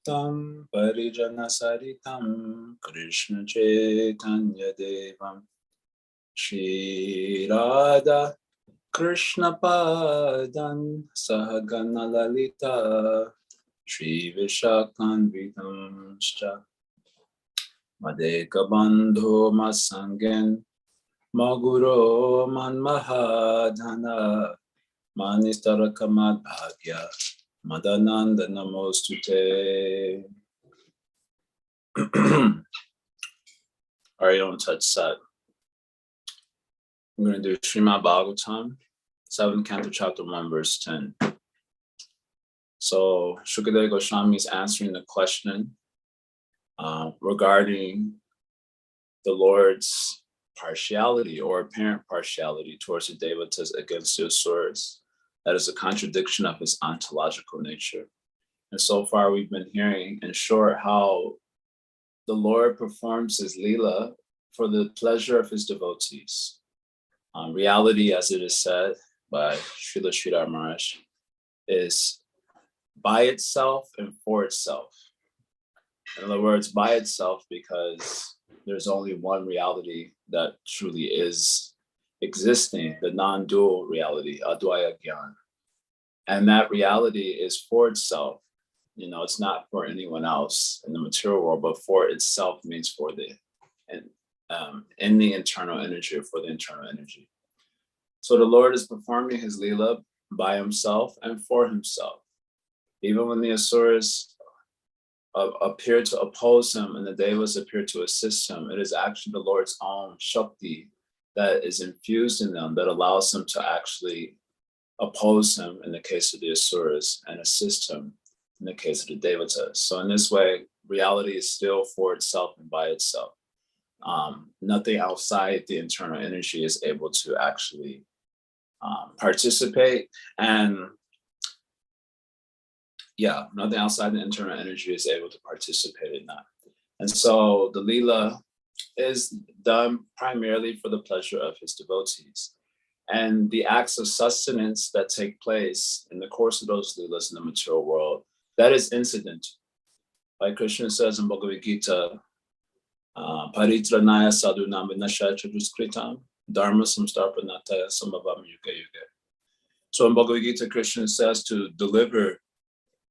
Tam Parijana Saritam Krishna Chaitanya Devam Shri Radha Krishna Padan Sahagana Lalita Shri Vishakanvitamscha Madeka Bandho Masangen Maguro Manmahadhana Manistarakamat Bhagya Madananda Namostute. Alright, don't touch set. I'm going to do Srimad Bhagavatam, 7th Canto, Chapter 1, verse 10. So, Shukadeva Goswami is answering the question regarding the Lord's partiality or apparent partiality towards the devatas against the asuras. That is a contradiction of his ontological nature. And so far we've been hearing in short how the Lord performs his Leela for the pleasure of his devotees. Reality, as it is said by Srila Sridhar Maharaj, is by itself and for itself. In other words, by itself because there's only one reality that truly is existing, the non-dual reality, Advaya Gyan. And that reality is for itself. You know, it's not for anyone else in the material world, but for itself means for the, in the internal energy or for the internal energy. So the Lord is performing his Leela by himself and for himself. Even when the Asuras appear to oppose him and the Devas appear to assist him, it is actually the Lord's own Shakti that is infused in them that allows them to actually oppose him in the case of the Asuras and assist him in the case of the Devatas. So in this way, reality is still for itself and by itself. Nothing outside the internal energy is able to actually participate, and nothing outside the internal energy is able to participate in that. And so the Leela is done primarily for the pleasure of his devotees. And the acts of sustenance that take place in the course of those Leelas in the material world, that is incidental. Like Krishna says in Bhagavad Gita, Paritranaya sadhunam vinashaya duskritam dharma samstarpanataya samabhavam yuga yuga. So in Bhagavad Gita, Krishna says to deliver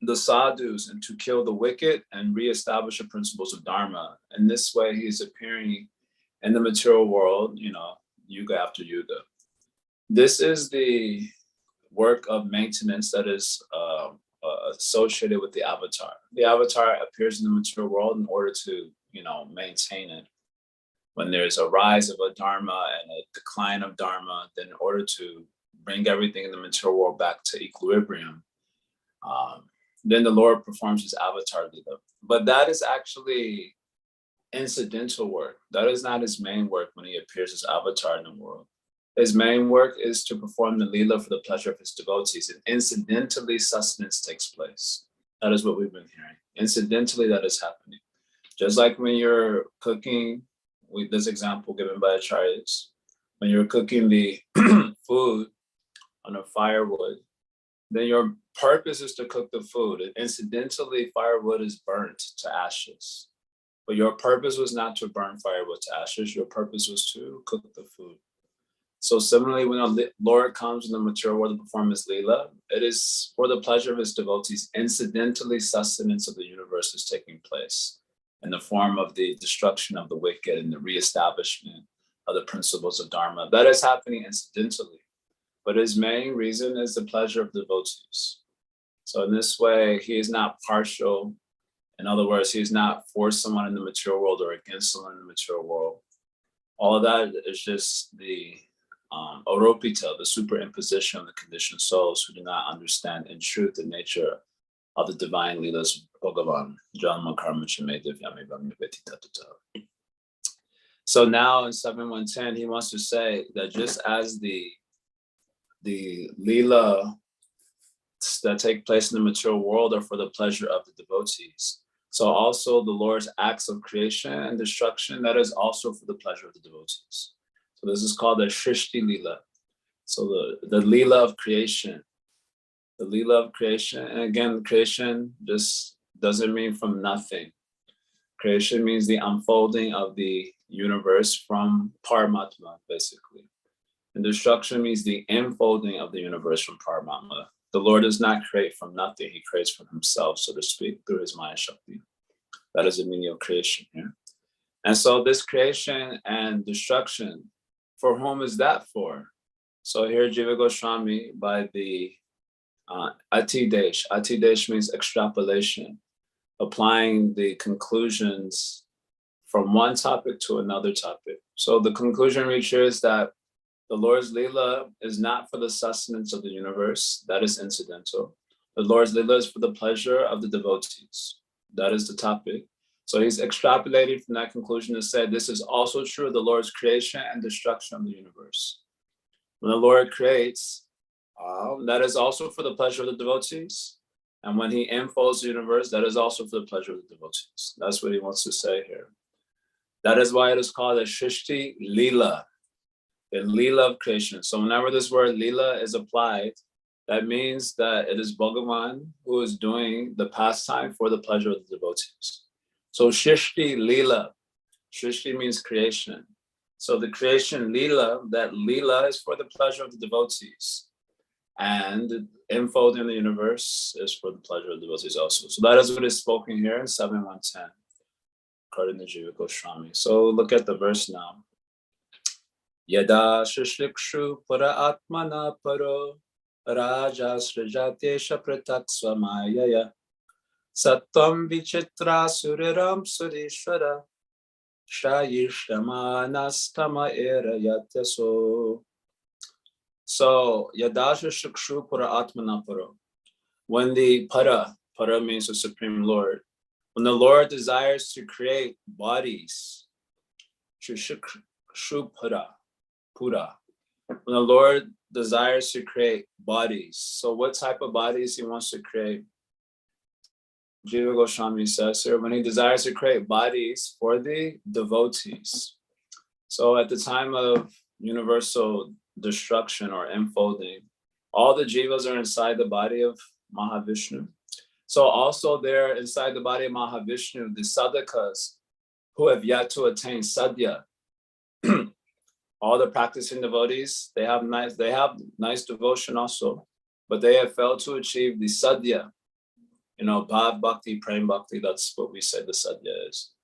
the sadhus and to kill the wicked and reestablish the principles of dharma. And this way he's appearing in the material world, you know, yuga after yuga. This is the work of maintenance that is associated with the avatar. The avatar appears in the material world in order to, you know, maintain it. When there's a rise of a dharma and a decline of dharma, then in order to bring everything in the material world back to equilibrium, then the Lord performs his avatar Leela. But that is actually incidental work. That is not his main work when he appears as avatar in the world. His main work is to perform the Leela for the pleasure of his devotees, and incidentally sustenance takes place. That is what we've been hearing. Incidentally, that is happening. Just like when you're cooking, this example given by Acharyas, when you're cooking the food on a firewood, then your purpose is to cook the food. And incidentally, firewood is burnt to ashes. But your purpose was not to burn firewood to ashes. Your purpose was to cook the food. So similarly, when the Lord comes in the material world to perform his Leela, it is for the pleasure of his devotees. Incidentally, sustenance of the universe is taking place in the form of the destruction of the wicked and the reestablishment of the principles of Dharma. That is happening incidentally. But his main reason is the pleasure of the devotees. So in this way, he is not partial. In other words, he is not for someone in the material world or against someone in the material world. All of that is just the aropita, the superimposition of the conditioned souls who do not understand in truth the nature of the divine Leelas of Bhagavan. Janma karma chame divyami vamyaveti tatata. So now in 7.110, he wants to say that just as the Leela that take place in the material world are for the pleasure of the devotees, so also the Lord's acts of creation and destruction, that is also for the pleasure of the devotees. So this is called the Shrishti Leela. So the Leela of creation. The Leela of creation, and again, creation, just doesn't mean from nothing. Creation means the unfolding of the universe from Paramatma, basically. And destruction means the enfolding of the universe from Paramatma. The Lord does not create from nothing. He creates from himself, so to speak, through his Maya Shakti. That is the meaning of creation here. And so this creation and destruction, for whom is that for? So here Jiva Goswami by the Atidesh. Atidesh means extrapolation, applying the conclusions from one topic to another topic. So the conclusion reached here is that the Lord's Leela is not for the sustenance of the universe. That is incidental. The Lord's Leela is for the pleasure of the devotees. That is the topic. So he's extrapolating from that conclusion to say this is also true of the Lord's creation and destruction of the universe. When the Lord creates, that is also for the pleasure of the devotees. And when he enfolds the universe, that is also for the pleasure of the devotees. That's what he wants to say here. That is why it is called a Shrishti Leela, the Leela of creation. So whenever this word Leela is applied, that means that it is Bhagavan who is doing the pastime for the pleasure of the devotees. So Shrishti Leela, Shrishti means creation. So the creation Leela, that Leela is for the pleasure of the devotees. And enfolding the universe is for the pleasure of the devotees also. So that is what is spoken here in 7.110, according to Jiva Goswami. So look at the verse now. Yada shishlikshu para atmana paro raja srijatesha pratak swamayaya sattam vichitra suriram surishwara shayishtamanastama era yatyaso. So yadasha shikshu para atmana paro. When the para means the Supreme Lord, when the Lord desires to create bodies, shikshu para. Pura. When the Lord desires to create bodies, so what type of bodies he wants to create? Jiva Goswami says here, when he desires to create bodies for the devotees. So at the time of universal destruction or enfolding, all the jivas are inside the body of Mahavishnu. So also there inside the body of Mahavishnu, the sadhakas who have yet to attain sadhya, all the practicing devotees, they have nice devotion also, but they have failed to achieve the sadhya. Bhav bhakti, prem bhakti, that's what we say the sadhya is.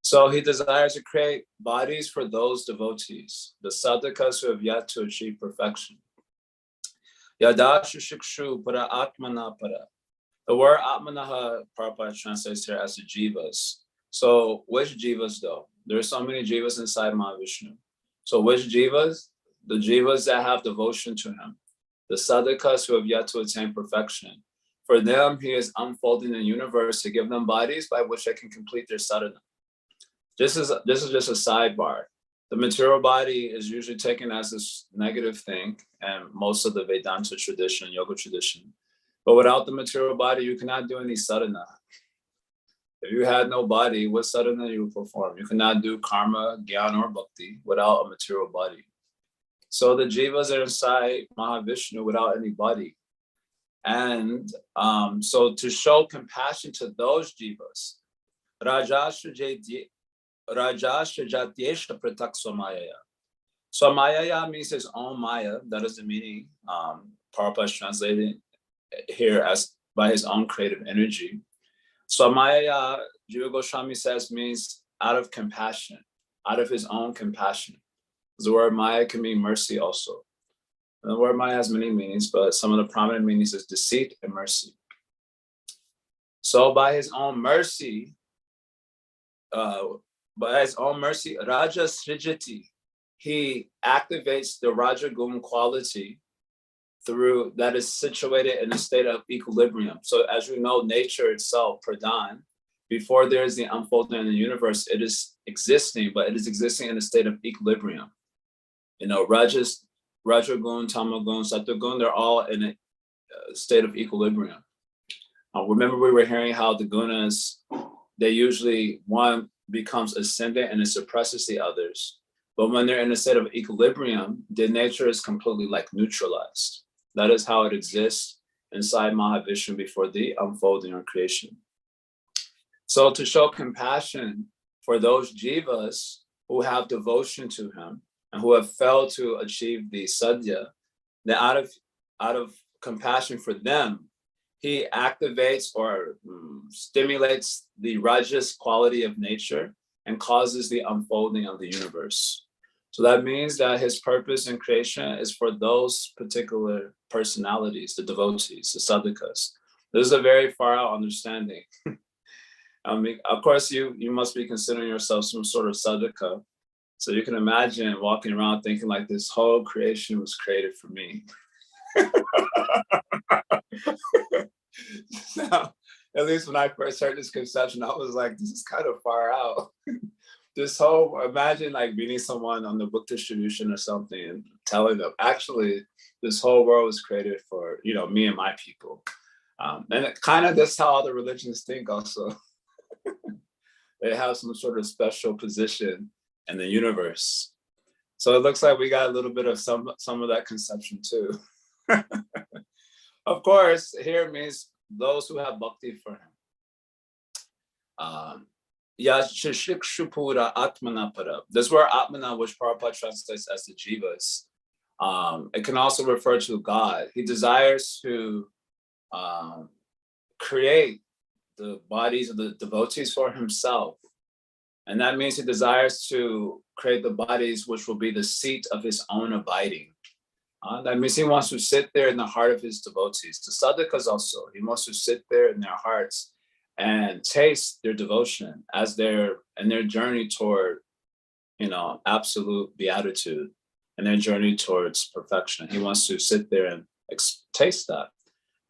So he desires to create bodies for those devotees, the sadhakas who have yet to achieve perfection. Yadashu shikshu para atmana para. The word atmanaha, Prabhupada translates here as the jivas. So which jivas though? There are so many jivas inside Mahavishnu. So which jivas? The jivas that have devotion to him, the sadhakas who have yet to attain perfection. For them, he is unfolding the universe to give them bodies by which they can complete their sadhana. This is just a sidebar. The material body is usually taken as this negative thing, and most of the Vedanta tradition, yoga tradition. But without the material body, you cannot do any sadhana. If you had no body, what sadhana you would perform? You cannot do karma, jnana, or bhakti without a material body. So the jivas are inside Mahavishnu without any body. And so to show compassion to those jivas, Raja Srijatyesha Pratak Swamayaya. Swamayaya means his own Maya. That is the meaning. Prabhupada is translating here as by his own creative energy. Swamaya, Jiva Goswami says, means out of compassion, out of his own compassion. The word Maya can mean mercy also. And the word Maya has many meanings, but some of the prominent meanings is deceit and mercy. So by his own mercy, Raja Srijati, he activates the Rajagun quality through that is situated in a state of equilibrium. So as you know, nature itself, Pradhan, before there is the unfolding in the universe, it is existing, but it is existing in a state of equilibrium. Rajagun, Tamagun, Satagun, they're all in a state of equilibrium. Remember we were hearing how the gunas, they usually, one becomes ascendant and it suppresses the others. But when they're in a state of equilibrium, the nature is completely neutralized. That is how it exists inside Mahavishnu before the unfolding or creation. So to show compassion for those jivas who have devotion to him and who have failed to achieve the sadhya, then out of compassion for them, he activates or stimulates the rajas quality of nature and causes the unfolding of the universe. So that means that his purpose in creation is for those particular personalities, the devotees, the sadhakas. This is a very far out understanding. I mean, of course, you must be considering yourself some sort of sadhaka. So you can imagine walking around thinking like this whole creation was created for me. Now, at least when I first heard this conception, I was like, this is kind of far out. This whole, imagine like meeting someone on the book distribution or something and telling them, actually, this whole world was created for, me and my people. And it kind of, that's how other religions think also. They have some sort of special position in the universe. So it looks like we got a little bit of some of that conception too. Of course, here means those who have bhakti for him. Yashishikshupura atmana para. This word atmana, which Prabhupada translates as the jivas, it can also refer to God. He desires to create the bodies of the devotees for himself. And that means he desires to create the bodies which will be the seat of his own abiding. That means he wants to sit there in the heart of his devotees. The sadhakas also, he wants to sit there in their hearts and taste their devotion as their journey toward, absolute beatitude and their journey towards perfection. He wants to sit there and taste that.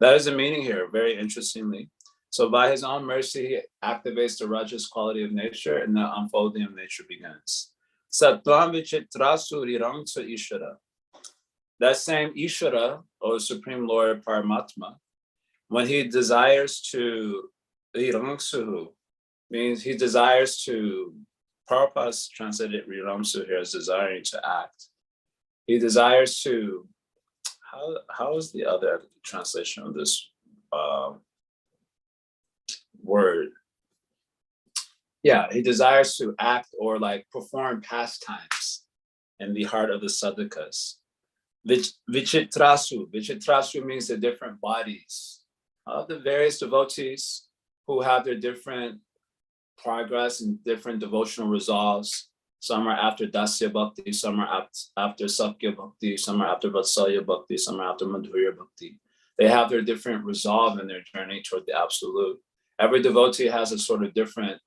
That is the meaning here, very interestingly. So by his own mercy, he activates the rajas quality of nature and the unfolding of nature begins. Sattvam vichitrasu rirangsa ishara. That same Ishvara, or Supreme Lord Paramatma, when he desires to, means he desires to, Prabhupada's translated Riramsu here as desiring to act. He desires to, how is the other translation of this word? Yeah, he desires to act or like perform pastimes in the heart of the sadhakas. Vichitrasu means the different bodies of the various devotees who have their different progress and different devotional resolves. Some are after Dasya Bhakti, some are after Sakya Bhakti, some are after Vatsalya Bhakti, some are after Madhurya Bhakti. They have their different resolve in their journey toward the absolute. Every devotee has a sort of different,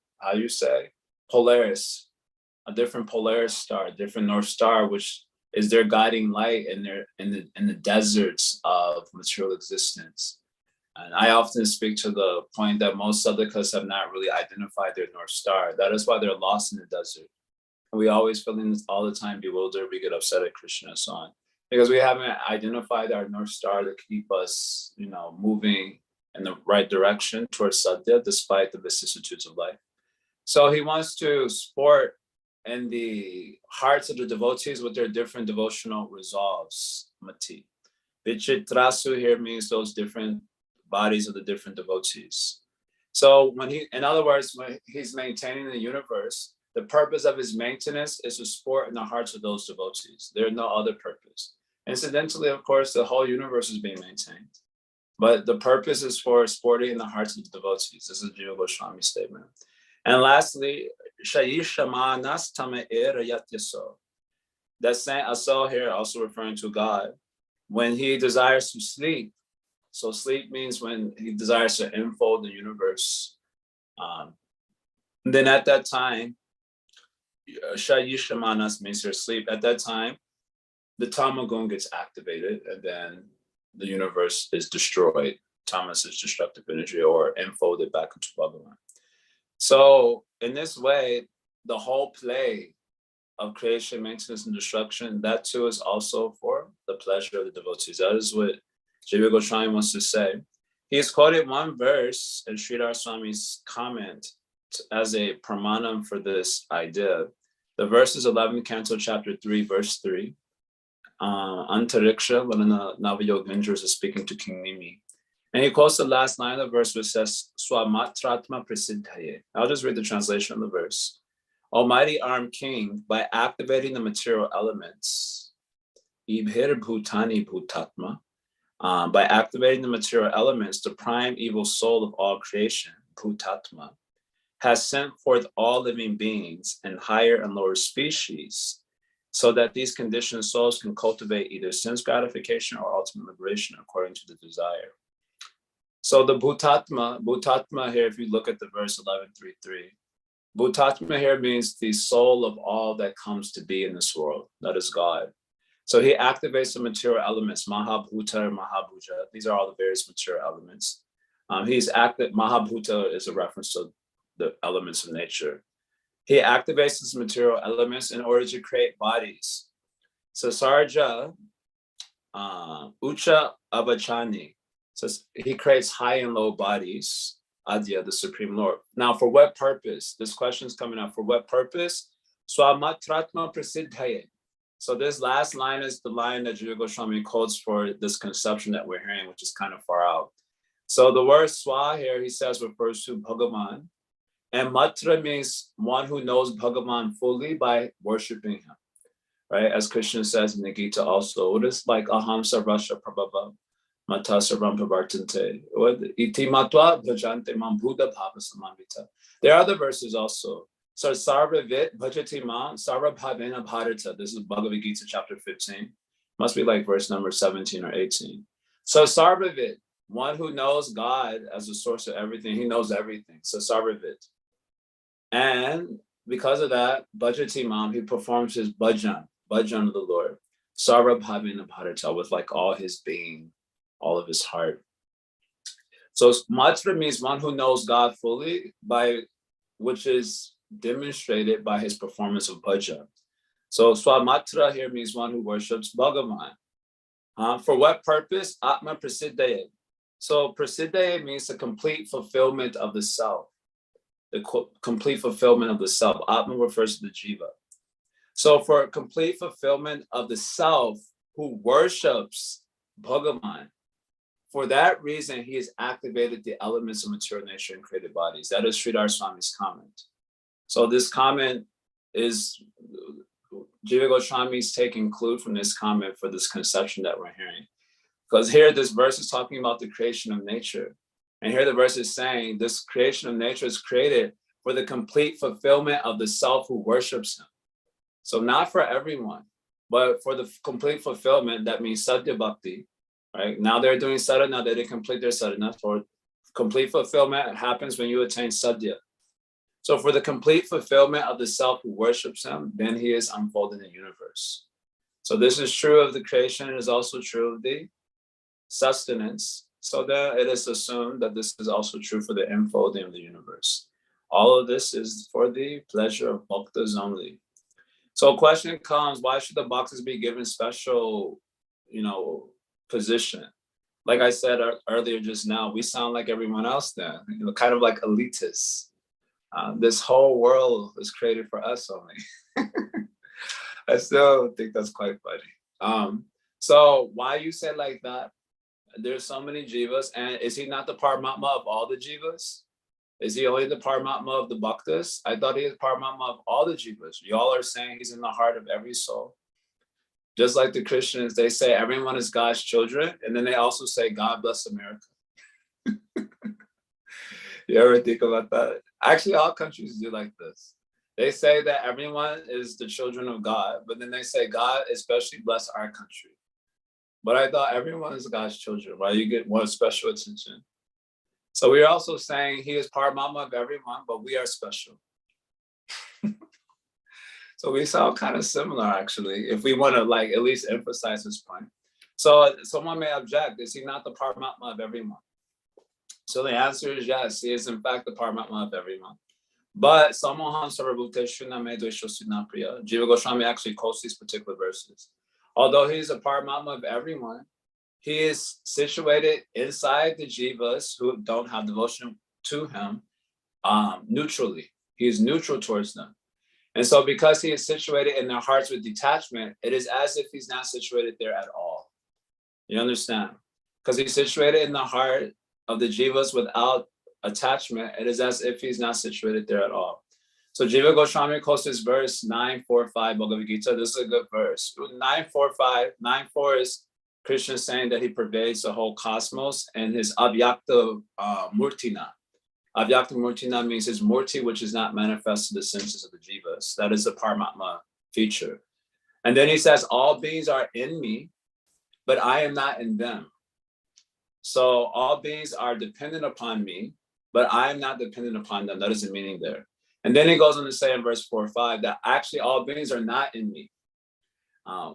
Polaris, a different Polaris star, a different North Star, which is their guiding light in the deserts of material existence. And I often speak to the point that most sadhakas have not really identified their North Star. That is why they're lost in the desert. And we always feeling all the time bewildered, we get upset at Krishna and so on, because we haven't identified our North Star to keep us, moving in the right direction towards sadhya, despite the vicissitudes of life. So he wants to sport in the hearts of the devotees with their different devotional resolves, mati. Vichitrasu here means those different bodies of the different devotees. So when in other words, when he's maintaining the universe, the purpose of his maintenance is to sport in the hearts of those devotees. There's no other purpose. Incidentally, of course, the whole universe is being maintained. But the purpose is for sporting in the hearts of the devotees. This is Jiva Goswami's statement. And lastly, Shayishama Nastame Era Yatyaso. That same aso here also referring to God. When he desires to sleep, so sleep means when he desires to enfold the universe. Then at that time, Shayishamanas means your sleep. At that time, the tamagun gets activated and then the universe is destroyed. Tamas is destructive energy or enfolded back into Bhagavan. So in this way, the whole play of creation, maintenance, and destruction, that too is also for the pleasure of the devotees. That is what Jiva Goswami wants to say. He has quoted one verse in Sridhar Swami's comment as a pramanam for this idea. The verse is 11th Canto, chapter 3, verse 3. Antariksha, one of the Navayogendras is speaking to King Nimi. And he quotes the last line of the verse, which says, Swamatratma prasiddhaye. I'll just read the translation of the verse. Almighty armed king, by activating the material elements, ibhir bhutani bhutatma, by activating the material elements, the prime evil soul of all creation, bhutatma, has sent forth all living beings and higher and lower species, so that these conditioned souls can cultivate either sense gratification or ultimate liberation according to the desire. So the Bhutatma here, if you look at the verse 11.3.3, Bhutatma here means the soul of all that comes to be in this world, that is God. So he activates the material elements, Mahabhuta or Mahabhuja. These are all the various material elements. Mahabhuta is a reference to the elements of nature. He activates these material elements in order to create bodies. So Sarja, Ucha Abachani, says he creates high and low bodies, Adya, the Supreme Lord. Now, for what purpose? This question is coming up. For what purpose? Swamatratma prasiddhaye. So this last line is the line that Jiva Goswami quotes for this conception that we're hearing, which is kind of far out. So the word swa here, he says, refers to Bhagavan. And matra means one who knows Bhagavan fully by worshiping him, right? As Krishna says in the Gita also, it is like aham sarvasya prabhava. There are other verses also. So Sarvavit Bhajati Mam Sarvabhavena Bharata. This is Bhagavad Gita chapter 15. Must be like verse number 17 or 18. So Sarvavit, one who knows God as the source of everything, he knows everything. So Sarvavit. And because of that, Bhajati Mam, he performs his bhajan of the Lord. Sarvabhavena Bharata, with like all his being, all of his heart. So matra means one who knows God fully, which is demonstrated by his performance of bhajan. So swamatra here means one who worships Bhagavan. For what purpose? Atma prasiddhaye. So prasiddhaye means the complete fulfillment of the self. The complete fulfillment of the self. Atma refers to the jiva. So for complete fulfillment of the self who worships Bhagavan, for that reason, he has activated the elements of material nature and created bodies. That is Sridhar Swami's comment. So this comment is, Jiva Goswami is taking clue from this comment for this conception that we're hearing. Because here this verse is talking about the creation of nature. And here the verse is saying this creation of nature is created for the complete fulfillment of the self who worships him. So not for everyone, but for the complete fulfillment, that means Sadhya Bhakti. Right now they're doing sadhana, they didn't complete their sadhana. For complete fulfillment happens when you attain sadhya. So for the complete fulfillment of the self who worships him, then he is unfolding the universe. So this is true of the creation, it is also true of the sustenance. So then it is assumed that this is also true for the unfolding of the universe. All of this is for the pleasure of bhaktas only. So a question comes, why should the bhaktas be given special, position? Like I said earlier just now, we sound like everyone else then, kind of like elitists. This whole world was created for us only. I still think that's quite funny. So why you say like that? There's so many jivas, and is he not the Paramatma of all the jivas? Is he only the Paramatma of the bhaktas? I thought he is Paramatma of all the jivas. Y'all are saying he's in the heart of every soul. Just like the Christians, they say everyone is God's children, and then they also say, God bless America. You ever think about that? Actually, all countries do like this. They say that everyone is the children of God, but then they say, God especially bless our country. But I thought everyone is God's children. Why you get more special attention? So we're also saying he is Paramatma of everyone, but we are special. So we sound kind of similar, actually, if we want to at least emphasize this point. So someone may object, is he not the Paramatma of everyone? So the answer is yes, he is in fact the Paramatma of everyone. But Samoham Sarvabhuteshu Name Dvesho Sinapriya, Jiva Goswami actually quotes these particular verses. Although he is a Paramatma of everyone, he is situated inside the jivas who don't have devotion to him neutrally. He is neutral towards them. And so because he is situated in their hearts with detachment, it is as if he's not situated there at all. You understand? Because he's situated in the heart of the jivas without attachment, it is as if he's not situated there at all. So Jiva Goswami quotes this verse 945 Bhagavad Gita. This is a good verse. 945, 94 is Krishna saying that he pervades the whole cosmos and his avyakta murtina. Avyakta murtina means his murti, which is not manifest to the senses of the jivas. That is the Paramatma feature. And then he says, all beings are in me, but I am not in them. So all beings are dependent upon me, but I am not dependent upon them. That is the meaning there. And then he goes on to say in verse 4 or 5 that actually all beings are not in me.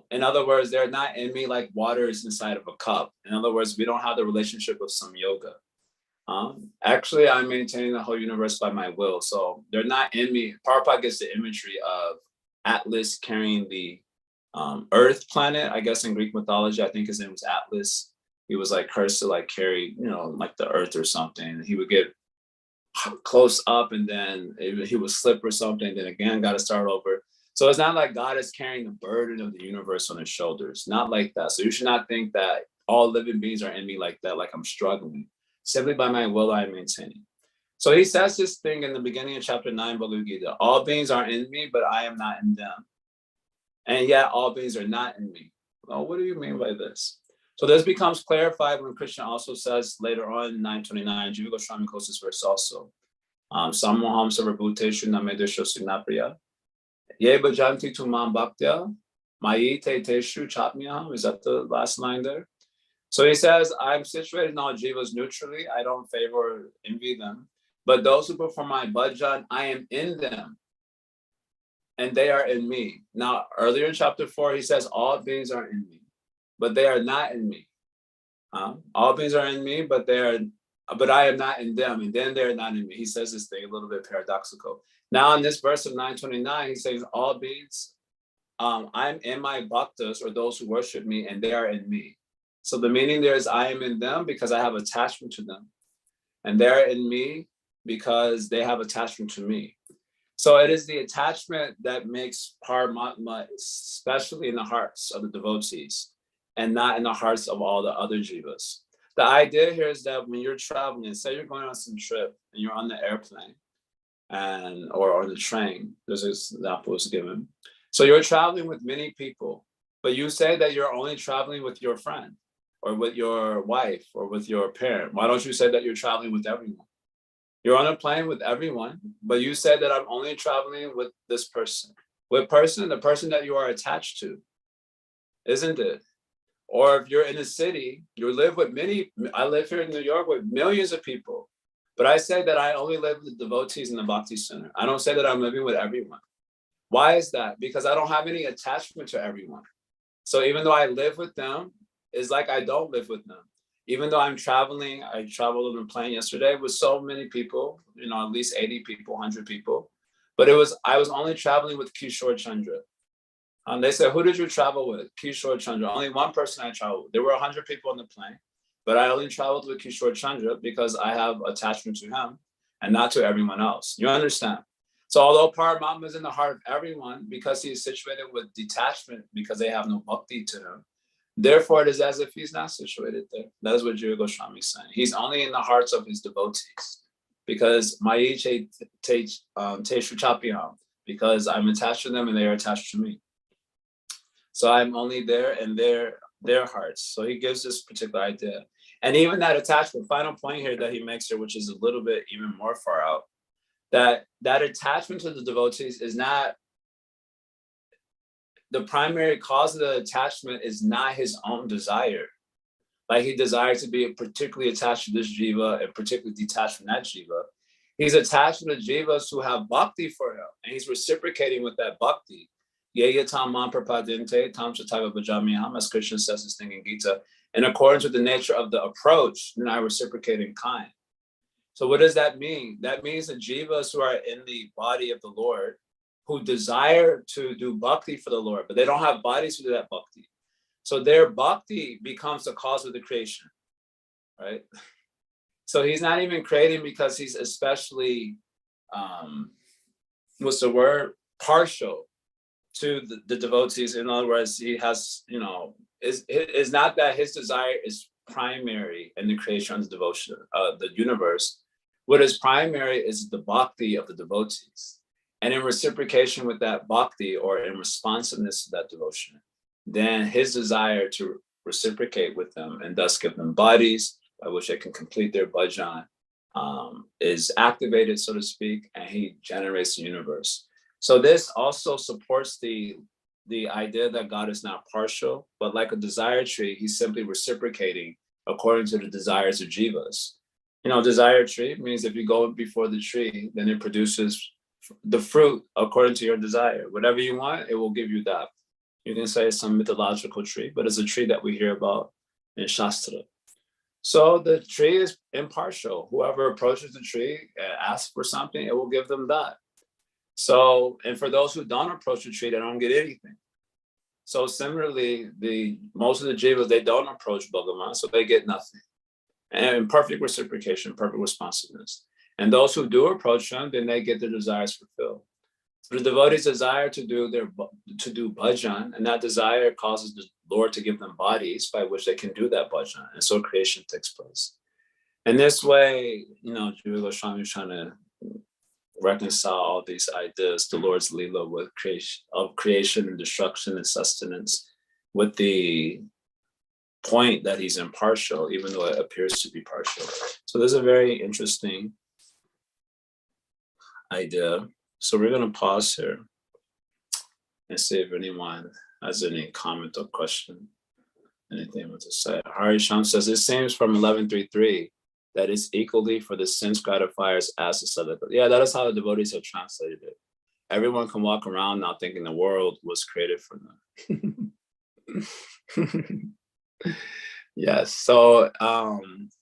In other words, they're not in me like water is inside of a cup. In other words, we don't have the relationship of some yoga. Actually, I'm maintaining the whole universe by my will. So they're not in me. Prabhupada gets the imagery of Atlas carrying the Earth planet. I guess in Greek mythology, I think his name was Atlas. He was like cursed to like carry, like the Earth or something. He would get close up and then he would slip or something. And then again, got to start over. So it's not like God is carrying the burden of the universe on his shoulders. Not like that. So you should not think that all living beings are in me like that, like I'm struggling. Simply by my will, I am maintaining. So he says this thing in the beginning of chapter 9, Bhagavad Gita. All beings are in me, but I am not in them. And yet all beings are not in me. Well, what do you mean by this? So this becomes clarified when Krishna also says later on, 929, Jiva Goswami quotes this verse also. Samoham sarvabhuteshu namedesho signapriya. Ye bhajanti tu mam bhaktya. Mayi te teshu chatmyaham. Is that the last line there? So he says, I'm situated in all jivas neutrally. I don't favor or envy them. But those who perform my bhajan, I am in them. And they are in me. Now, earlier in chapter 4, he says, all beings are in me, but they are not in me. All beings are in me, but I am not in them, and then they're not in me. He says this thing a little bit paradoxical. Now, in this verse of 929, he says, all beings, I'm in my bhaktas, or those who worship me, and they are in me. So the meaning there is I am in them because I have attachment to them, and they're in me because they have attachment to me. So it is the attachment that makes Paramatma, especially in the hearts of the devotees, and not in the hearts of all the other jivas. The idea here is that when you're traveling, say you're going on some trip and you're on the airplane or on the train, there's an example was given. So you're traveling with many people, but you say that you're only traveling with your friend or with your wife or with your parent. Why don't you say that you're traveling with everyone? You're on a plane with everyone, but you said that I'm only traveling with this person. What person? The person that you are attached to, isn't it? Or if you're in a city, you live with I live here in New York with millions of people, but I say that I only live with devotees in the Bhakti Center. I don't say that I'm living with everyone. Why is that? Because I don't have any attachment to everyone. So even though I live with them, it's like I don't live with them. Even though I'm traveling, I traveled on a plane yesterday with so many people, at least 80 people, 100 people. But I was only traveling with Kishore Chandra. They said, who did you travel with? Kishore Chandra. Only one person I traveled with. There were 100 people on the plane, but I only traveled with Kishore Chandra because I have attachment to him and not to everyone else. You understand? So although Paramatma is in the heart of everyone because he is situated with detachment because they have no bhakti to him, therefore, it is as if he's not situated there. That is what Jiva Goswami is saying. He's only in the hearts of his devotees because Mayi teshu chapyam, because I'm attached to them and they are attached to me. So I'm only there in their hearts. So he gives this particular idea. And even that attachment, final point here that he makes here, which is a little bit even more far out, that attachment to the devotees is not, the primary cause of the attachment is not his own desire. Like he desires to be particularly attached to this jiva and particularly detached from that jiva. He's attached to the jivas who have bhakti for him, and he's reciprocating with that bhakti. Yaya tam man prapadinte, tam chataiva bhajamiham, as Krishna says this thing in Gita, in accordance with the nature of the approach, then I reciprocate in kind. So what does that mean? That means the jivas who are in the body of the Lord, who desire to do bhakti for the Lord, but they don't have bodies to do that bhakti. So their bhakti becomes the cause of the creation, right? So he's not even creating because he's especially, partial to the devotees. In other words, he has, it's not that his desire is primary in the creation of the devotion, the universe. What is primary is the bhakti of the devotees. And in reciprocation with that bhakti, or in responsiveness to that devotion, then his desire to reciprocate with them and thus give them bodies by which they can complete their bhajan is activated, so to speak, and he generates the universe. So this also supports the idea that God is not partial, but like a desire tree, he's simply reciprocating according to the desires of jivas. Desire tree means if you go before the tree, then it produces the fruit according to your desire. Whatever you want, it will give you that. You can say it's some mythological tree, but it's a tree that we hear about in Shastra. So the tree is impartial. Whoever approaches the tree and asks for something, it will give them that. So, and for those who don't approach the tree, they don't get anything. So similarly, most of the jivas, they don't approach Bhagavan, so they get nothing. And perfect reciprocation, perfect responsiveness. And those who do approach them, then they get their desires fulfilled. So the devotees desire to do bhajan, and that desire causes the Lord to give them bodies by which they can do that bhajan. And so creation takes place. In this way, Jiva Goswami is trying to reconcile all these ideas, the Lord's Leela with creation and destruction and sustenance, with the point that he's impartial, even though it appears to be partial. So there's a very interesting idea. So we're going to pause here and see if anyone has any comment or question, anything to say. Hari Sham says, it seems from 1133 that it's equally for the sense gratifiers as the sadhaka. Yeah, that is how the devotees have translated it. Everyone can walk around now thinking the world was created for them. Yes. So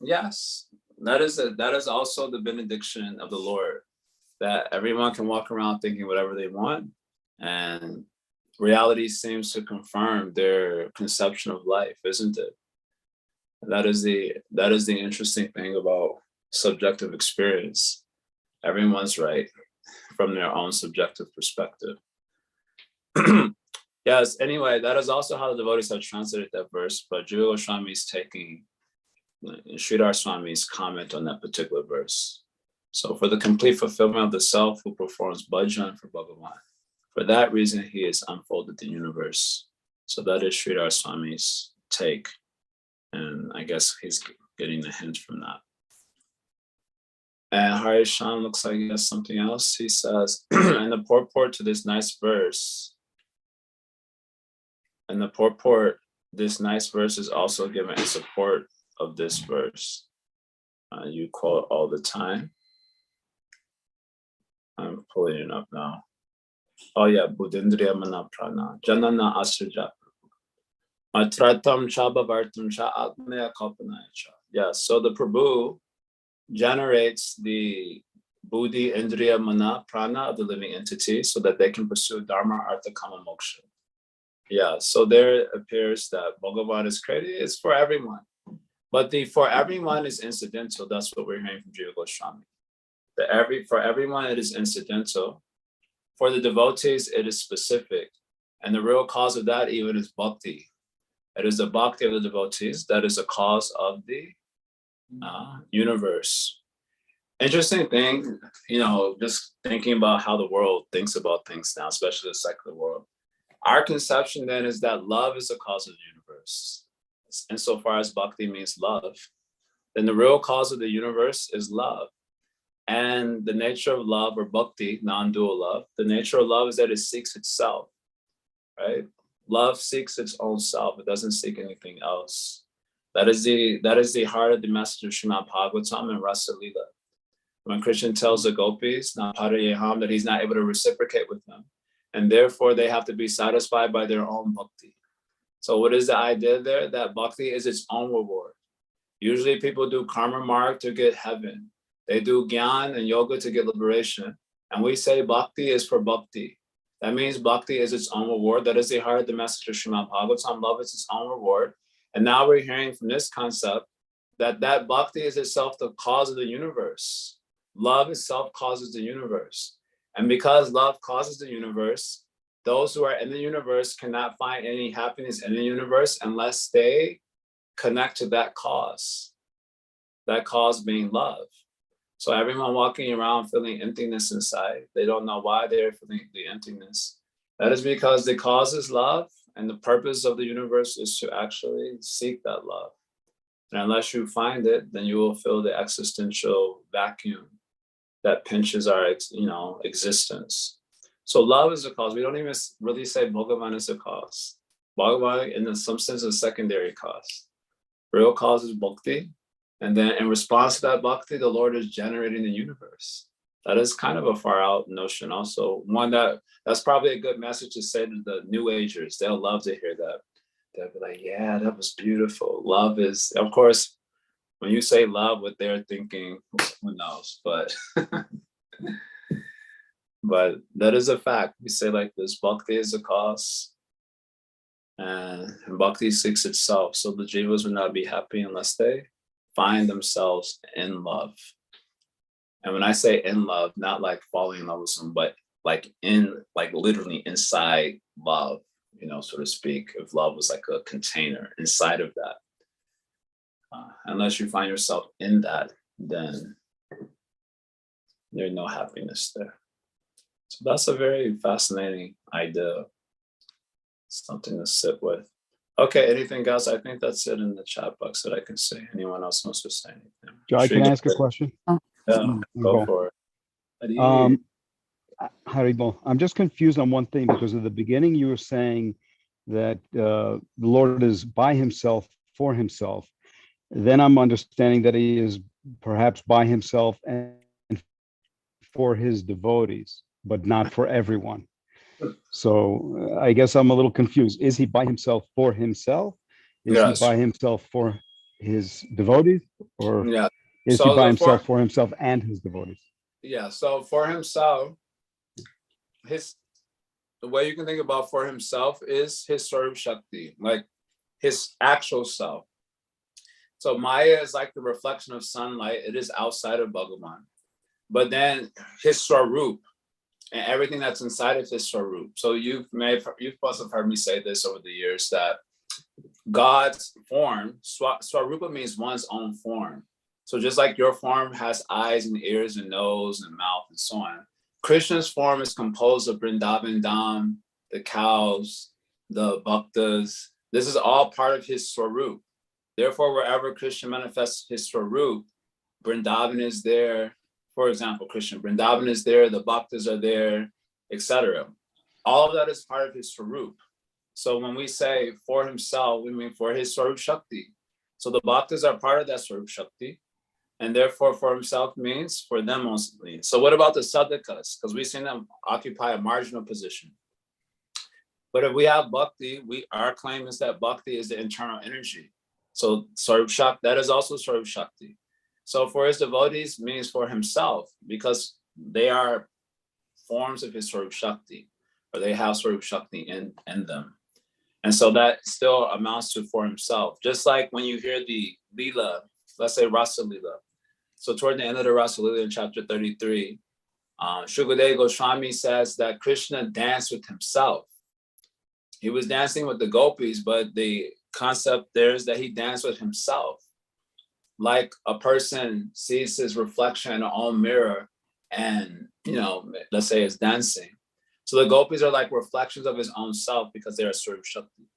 yes, that is also the benediction of the Lord, that everyone can walk around thinking whatever they want, and reality seems to confirm their conception of life, isn't it? That is the interesting thing about subjective experience. Everyone's right from their own subjective perspective. Yes, anyway, that is also how the devotees have translated that verse, but Jiva Goswami is taking Sridhar Swami's comment on that particular verse. So for the complete fulfillment of the self who performs bhajan for Bhagavan, for that reason he has unfolded the universe. So that is Sridhar Swami's take. And I guess he's getting a hint from that. And Hari Shan looks like he has something else. He says, and the purport to this nice verse, this nice verse is also given in support of this verse. You quote all the time. I'm pulling it up now. Oh yeah, Buddhendriya Mana Prana, Janana Asraja. Matratam Chabhavartam Cha Agneya Kalpanaya Cha. Yeah, so the Prabhu generates the Buddhi, Indriya, Mana, Prana of the living entity so that they can pursue Dharma, Artha, Kama, Moksha. Yeah, so there appears that Bhagavan is created, it's for everyone. But the for everyone is incidental. That's what we're hearing from Jiva Goswami. For everyone, it is incidental. For the devotees, it is specific. And the real cause of that even is bhakti. It is the bhakti of the devotees that is the cause of the universe. Interesting thing, just thinking about how the world thinks about things now, especially the secular world. Our conception then is that love is the cause of the universe. Insofar as bhakti means love, then the real cause of the universe is love. And the nature of love, or bhakti, non-dual love, the nature of love is that it seeks itself, right? Love seeks its own self. It doesn't seek anything else. That is the heart of the message of Srimad Bhagavatam and Rasa Leela. When Krishna tells the gopis, that he's not able to reciprocate with them, and therefore they have to be satisfied by their own bhakti. So what is the idea there? That bhakti is its own reward. Usually people do karma marg to get heaven. They do gyan and yoga to get liberation. And we say bhakti is for bhakti. That means bhakti is its own reward. That is the heart of the message of Srimad Bhagavatam. Love is its own reward. And now we're hearing from this concept that bhakti is itself the cause of the universe. Love itself causes the universe. And because love causes the universe, those who are in the universe cannot find any happiness in the universe unless they connect to that cause being love. So everyone walking around feeling emptiness inside, they don't know why they're feeling the emptiness. That is because the cause is love, and the purpose of the universe is to actually seek that love. And unless you find it, then you will feel the existential vacuum that pinches our, existence. So love is the cause. We don't even really say Bhagavan is the cause. Bhagavan, in some sense, is a secondary cause. Real cause is bhakti. And then in response to that bhakti, the Lord is generating the universe. That is kind of a far out notion also. One that's probably a good message to say to the New Agers. They'll love to hear that. They'll be like, yeah, that was beautiful. Love is, of course, when you say love, what they're thinking, who knows? But but that is a fact. We say like this, bhakti is the cause, and bhakti seeks itself. So the jivas will not be happy unless they find themselves in love. And when I say in love, not like falling in love with someone, but like literally inside love, so to speak, if love was like a container inside of that. Unless you find yourself in that, then there's no happiness there. So that's a very fascinating idea, something to sit with. Okay, anything else? I think that's it in the chat box that I can say. Anyone else wants to say anything? Jaya, can I ask a question? Yeah, go for it. Haribol, I'm just confused on one thing, because at the beginning you were saying that the Lord is by himself, for himself. Then I'm understanding that he is perhaps by himself and for his devotees, but not for everyone. So I guess I'm a little confused. Is he by himself for himself? Is Yes. he by himself for his devotees? Or Yeah. is So he by himself for himself and his devotees? Yeah, so for himself, the way you can think about for himself is his Swarup Shakti, like his actual self. So Maya is like the reflection of sunlight. It is outside of Bhagavan. But then his Swarup and everything that's inside of his Swarup. So you've must have heard me say this over the years, that God's form, Swarupa means one's own form. So just like your form has eyes and ears and nose and mouth and so on, Krishna's form is composed of Vrindavan Dham, the cows, the bhaktas. This is all part of his Swarup. Therefore, wherever Krishna manifests his Swarup, Vrindavan is there. For example, Krishna, Vrindavan is there, the bhaktas are there, etc. All of that is part of his Swarup. So when we say for himself, we mean for his Swarup Shakti. So the bhaktas are part of that Swarup Shakti. And therefore, for himself means for them mostly. So what about the sadhakas? Because we've seen them occupy a marginal position. But if we have bhakti, our claim is that bhakti is the internal energy. So Swarup Shakti, that is also Swarup Shakti. So for his devotees means for himself, because they are forms of his Swarup Shakti, or they have Swarup Shakti in them. And so that still amounts to for himself. Just like when you hear the Leela, let's say Rasa Leela. So toward the end of the Rasa Leela in chapter 33, Shukadeva Goswami says that Krishna danced with himself. He was dancing with the gopis, but the concept there is that he danced with himself. Like a person sees his reflection in their own mirror and, let's say is dancing. So the gopis are like reflections of his own self because they are Swarup Shakti.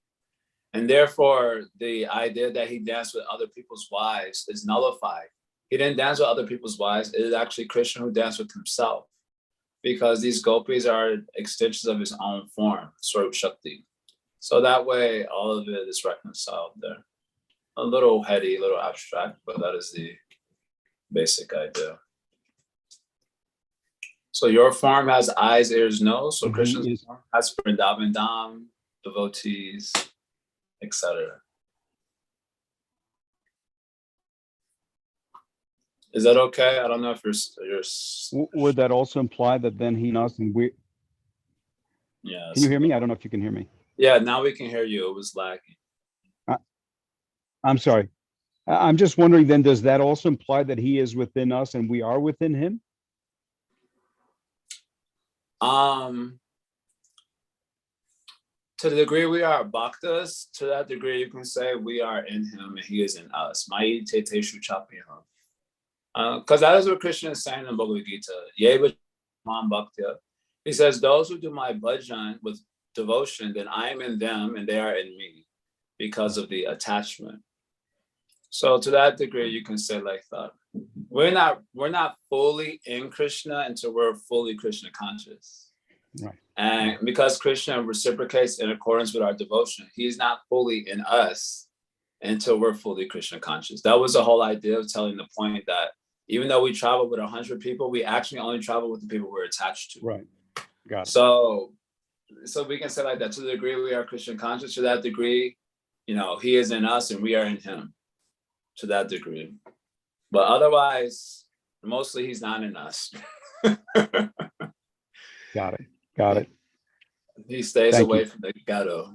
And therefore, the idea that he danced with other people's wives is nullified. He didn't dance with other people's wives. It is actually Krishna who danced with himself, because these gopis are extensions of his own form, Swarup Shakti. So that way, all of it is reconciled there. A little heady, a little abstract, but that is the basic idea. So your form has eyes, ears, nose. So Krishna's form has Vrindavan Dham, devotees, etc. Is that okay? I don't know if you're. Would that also imply that then he knows and we? Yeah. Can you hear me? I don't know if you can hear me. Yeah, now we can hear you. It was lagging. I'm sorry. I'm just wondering then, does that also imply that he is within us and we are within him? To the degree we are bhaktas, to that degree you can say we are in him and he is in us. Mai te te shu chapiham. Because that is what Krishna is saying in Bhagavad Gita. Yeva mam bhaktya. He says, those who do my bhajan with devotion, then I am in them and they are in me because of the attachment. So to that degree, you can say like that. We're not fully in Krishna until we're fully Krishna conscious. Right. And because Krishna reciprocates in accordance with our devotion, he's not fully in us until we're fully Krishna conscious. That was the whole idea of telling the point that even though we travel with 100 people, we actually only travel with the people we're attached to. Right. Got it. So we can say like that. To the degree we are Krishna conscious, to that degree, he is in us and we are in him. To that degree. But otherwise, mostly he's not in us. Got it. He stays away from the ghetto.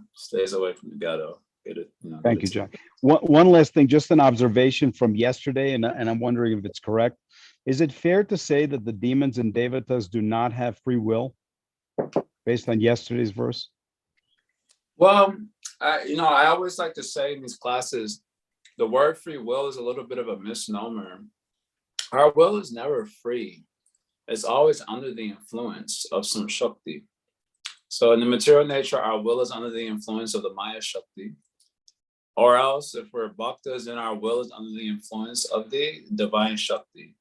Thank you, John. One last thing, just an observation from yesterday, and I'm wondering if it's correct. Is it fair to say that the demons and devatas do not have free will, based on yesterday's verse? Well, I always like to say in these classes, the word free will is a little bit of a misnomer. Our will is never free. It's always under the influence of some Shakti. So in the material nature, our will is under the influence of the Maya Shakti. Or else, if we're bhaktas, then our will is under the influence of the divine Shakti.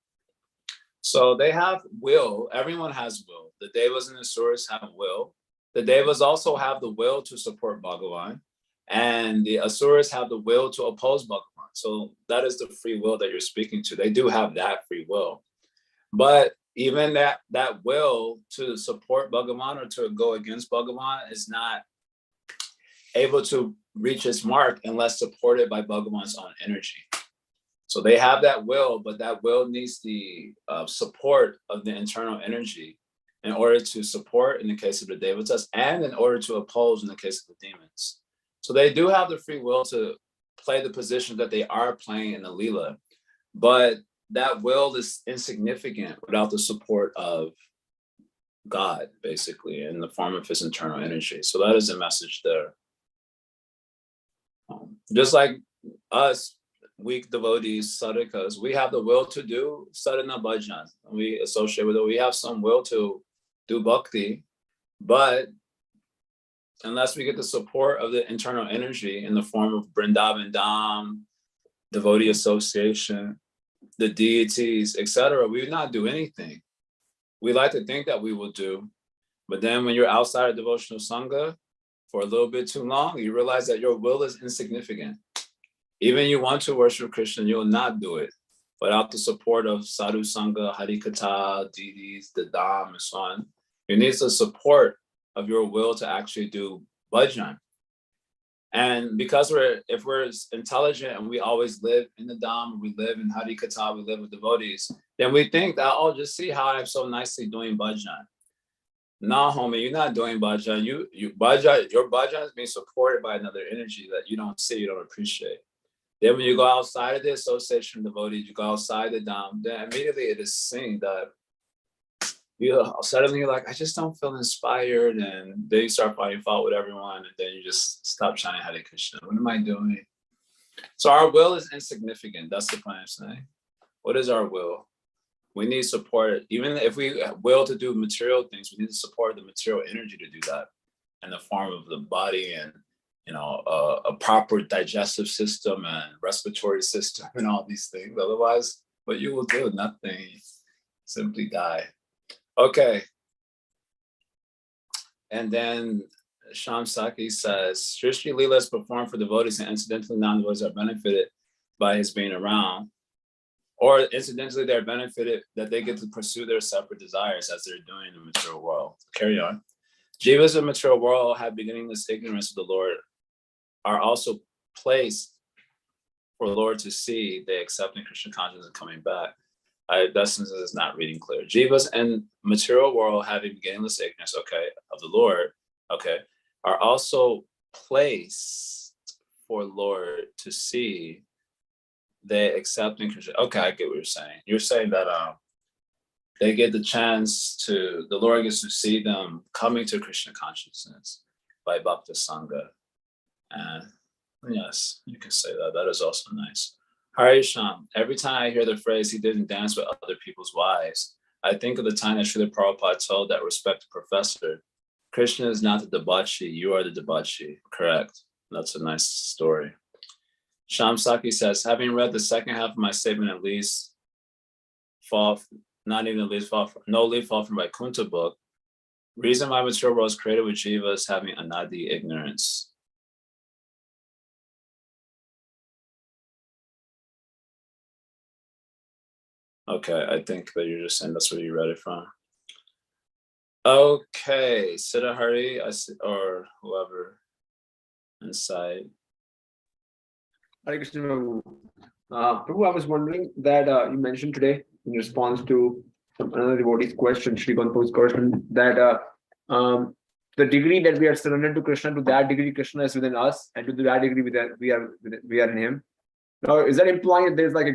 So they have will. Everyone has will. The Devas and the Asuras have will. The Devas also have the will to support Bhagavan. And the Asuras have the will to oppose Bhagavan. So that is the free will that you're speaking to. They do have that free will. But even that will to support Bhagavan or to go against Bhagavan is not able to reach its mark unless supported by Bhagavan's own energy. So they have that will, but that will needs the support of the internal energy in order to support in the case of the Devatas and in order to oppose in the case of the demons. So they do have the free will to play the position that they are playing in the Leela, but that will is insignificant without the support of God, basically, in the form of his internal energy. So that is the message there. Just like us, weak devotees, sadhakas, we have the will to do sadhana bhajan. We associate with it. We have some will to do bhakti, but unless we get the support of the internal energy in the form of Vrindavan Dham, devotee association, the deities, etc., we would not do anything. We like to think that we will do, but then when you're outside of devotional sangha for a little bit too long, you realize that your will is insignificant. Even you want to worship Krishna, you will not do it without the support of sadhu sangha, harikatha, deities, the dham, and so on. You need the support of your will to actually do bhajan. And because if we're intelligent and we always live in the Dham, we live in Harikatha, we live with devotees, then we think that, oh, just see how I'm so nicely doing bhajan. No, homie, you're not doing bhajan. Your bhajan is being supported by another energy that you don't see, you don't appreciate. Then when you go outside of the association of devotees, you go outside the Dham, then immediately it is seen that suddenly you're like, I just don't feel inspired, and then you start finding fault with everyone, and then you just stop chanting Hare Krishna. What am I doing? So our will is insignificant. That's the point I'm saying. What is our will? We need support. Even if we will to do material things, we need to support the material energy to do that in the form of the body and a proper digestive system and respiratory system and all these things. Otherwise, what you will do? Nothing. Simply die. Okay. And then Sham Saki says, Srishti Leela is performed for devotees and incidentally non-devotees are benefited by his being around. Or incidentally, they're benefited that they get to pursue their separate desires as they're doing in the material world. Carry on. Jivas in the material world have beginningless ignorance of the Lord, are also placed for the Lord to see they accepting Krishna consciousness and coming back. That sense is not reading clear. Jivas and material world having beginningless ignorance, okay, of the Lord, okay, are also placed for Lord to see they accepting Krishna. Okay, I get what you're saying. You're saying that they get the chance to, the Lord gets to see them coming to Krishna consciousness. by Bhakti Sangha. And yes, you can say that. That is also nice. Hari Sham, every time I hear the phrase, he didn't dance with other people's wives, I think of the time that Srila Prabhupada told that respected professor, Krishna is not the debauchee, you are the debauchee. Correct. That's a nice story. Sham Saki says, having read the second half of my statement, at least fall, not even at least fall, no leaf fall from Vaikuntha book, reason why material world was created with jivas having anadi ignorance. Okay, I think that you're just saying that's where you read it from. Okay, Siddhari, or whoever inside. Hare Krishna, Prabhu. Prabhu, I was wondering that you mentioned today in response to another devotee's question, Shri Kanpo's question, that the degree that we are surrendered to Krishna, to that degree Krishna is within us, and to that degree we are in Him. Now, is that implying that there's like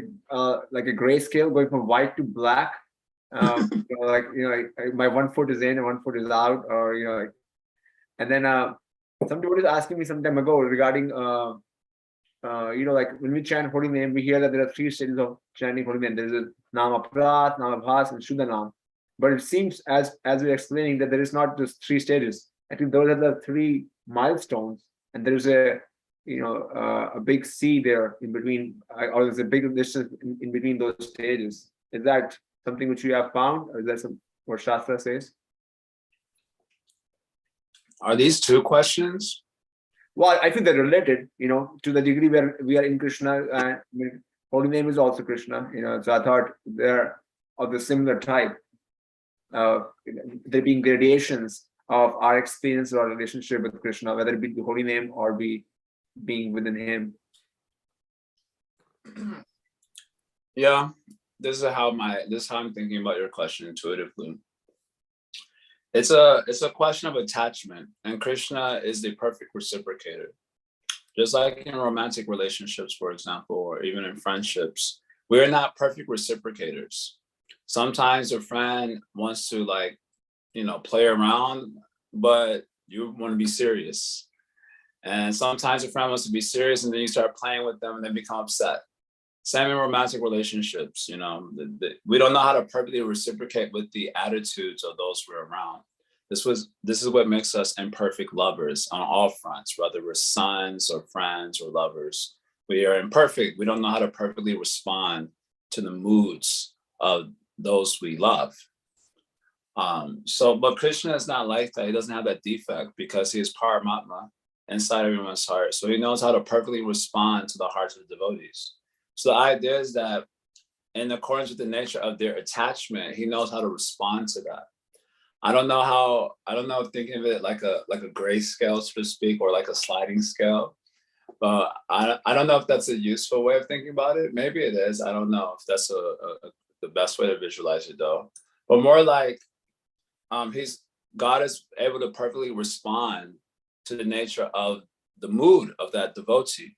a gray scale going from white to black? My 1 foot is in and 1 foot is out, or and then some devotee was asking me some time ago regarding like when we chant holy name, we hear that there are 3 stages of chanting holy name. There's a Nama Prat, Nama Bhas, and Shuddha Nam. But it seems as we're explaining that there is not just 3 stages. I think those are the 3 milestones, and there's a big sea there in between, or there's a big distance in between those stages. Is that something which you have found, or is that what Shastra says? Are these 2 questions? Well, I think they're related, to the degree where we are in Krishna, and holy name is also Krishna, so I thought they're of the similar type. There being gradations of our experience or relationship with Krishna, whether it be the holy name or being within Him. Yeah, this is how I'm thinking about your question intuitively. It's a question of attachment, and Krishna is the perfect reciprocator. Just like in romantic relationships, for example, or even in friendships, we're not perfect reciprocators. Sometimes a friend wants to play around, but you want to be serious. And sometimes a friend wants to be serious, and then you start playing with them and they become upset. Same in romantic relationships, we don't know how to perfectly reciprocate with the attitudes of those we're around. This is what makes us imperfect lovers on all fronts, whether we're sons or friends or lovers. We are imperfect. We don't know how to perfectly respond to the moods of those we love. But Krishna is not like that. He doesn't have that defect because he is Paramatma inside everyone's heart. So he knows how to perfectly respond to the hearts of the devotees. So the idea is that in accordance with the nature of their attachment, he knows how to respond to that. I don't know, thinking of it like a gray scale, so to speak, or like a sliding scale. But I don't know if that's a useful way of thinking about it. Maybe it is. I don't know if that's the best way to visualize it though. But more like God is able to perfectly respond to the nature of the mood of that devotee.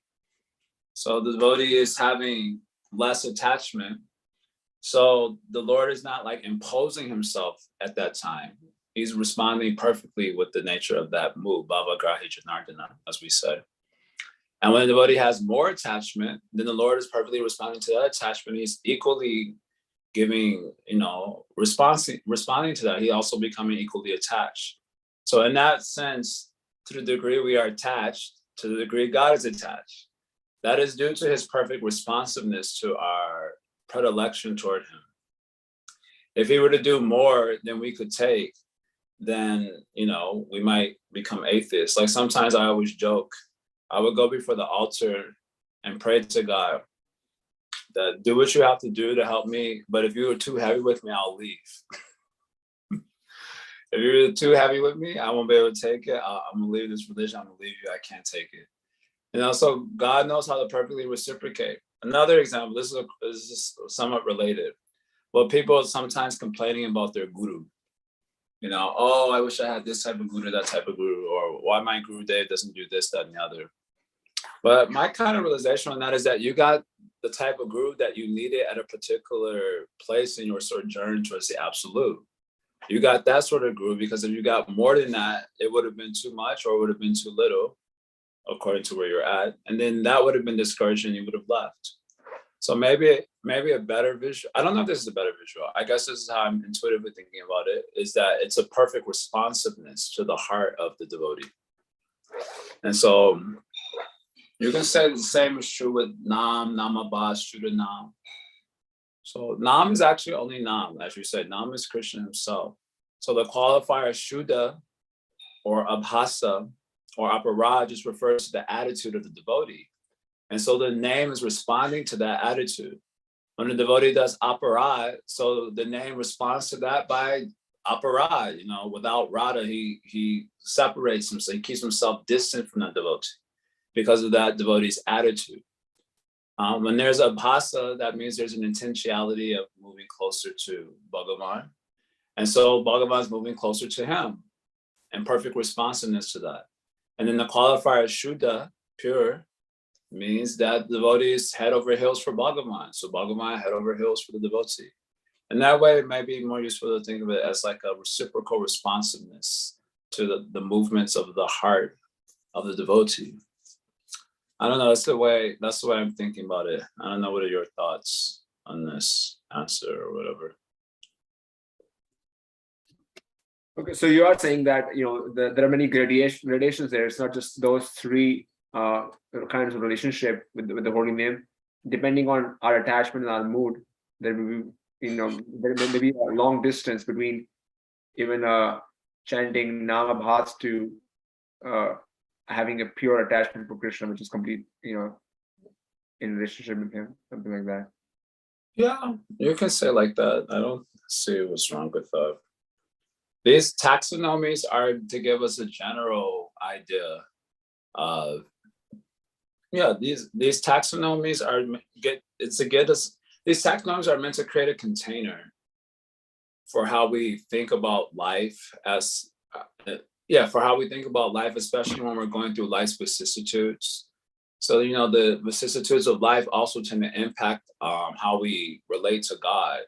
So the devotee is having less attachment. So the Lord is not imposing himself at that time. He's responding perfectly with the nature of that mood, Bhava Grahi Janardana, as we said. And when the devotee has more attachment, then the Lord is perfectly responding to that attachment. He's equally giving, responding to that. He also becoming equally attached. So in that sense, to the degree we are attached, to the degree God is attached, that is due to his perfect responsiveness to our predilection toward him. If he were to do more than we could take, then, we might become atheists. Like sometimes I always joke, I would go before the altar and pray to God that do what you have to do to help me. But if you were too heavy with me, I'll leave. If you're too heavy with me, I won't be able to take it. I'm gonna leave this religion. I'm gonna leave you. I can't take it. So God knows how to perfectly reciprocate. Another example, this is somewhat related. Well, people are sometimes complaining about their guru. Oh, I wish I had this type of guru, that type of guru, or why my Guru Dev doesn't do this, that, and the other. But my kind of realization on that is that you got the type of guru that you needed at a particular place in your sort of journey towards the absolute. You got that sort of groove, because if you got more than that, it would have been too much or it would have been too little, according to where you're at. And then that would have been discouraging, you would have left. So maybe a better visual, I don't know if this is a better visual, I guess this is how I'm intuitively thinking about it, is that it's a perfect responsiveness to the heart of the devotee. And so you can say the same is true with Nam, Namabhas, Shuddha Nam. So Nam is actually only Nam, as you said. Nam is Krishna himself. So the qualifier Shuddha or Abhasa or Aparad just refers to the attitude of the devotee. And so the name is responding to that attitude. When the devotee does Aparad, so the name responds to that by Aparad, without Radha, he separates himself, he keeps himself distant from that devotee because of that devotee's attitude. When there's Abhasa, that means there's an intentionality of moving closer to Bhagavan. And so Bhagavan's moving closer to him, and perfect responsiveness to that. And then the qualifier Shuddha, pure, means that the devotee is head over heels for Bhagavan. So Bhagavan head over heels for the devotee. And that way it might be more useful to think of it as like a reciprocal responsiveness to the movements of the heart of the devotee. I don't know, that's the way I'm thinking about it. I don't know, what are your thoughts on this answer or whatever? Okay, so you are saying that there are many gradations there. It's not just those three kinds of relationship with the holy name. Depending on our attachment and our mood, there will be there may be a long distance between even chanting Namabhas to having a pure attachment for Krishna, which is complete, in relationship with him, something like that. Yeah, you can say like that. I don't see what's wrong with that. These taxonomies are to give us a general idea of, these taxonomies are these taxonomies are meant to create a container for how we think about life for how we think about life, especially when we're going through life's vicissitudes. So, the vicissitudes of life also tend to impact how we relate to God.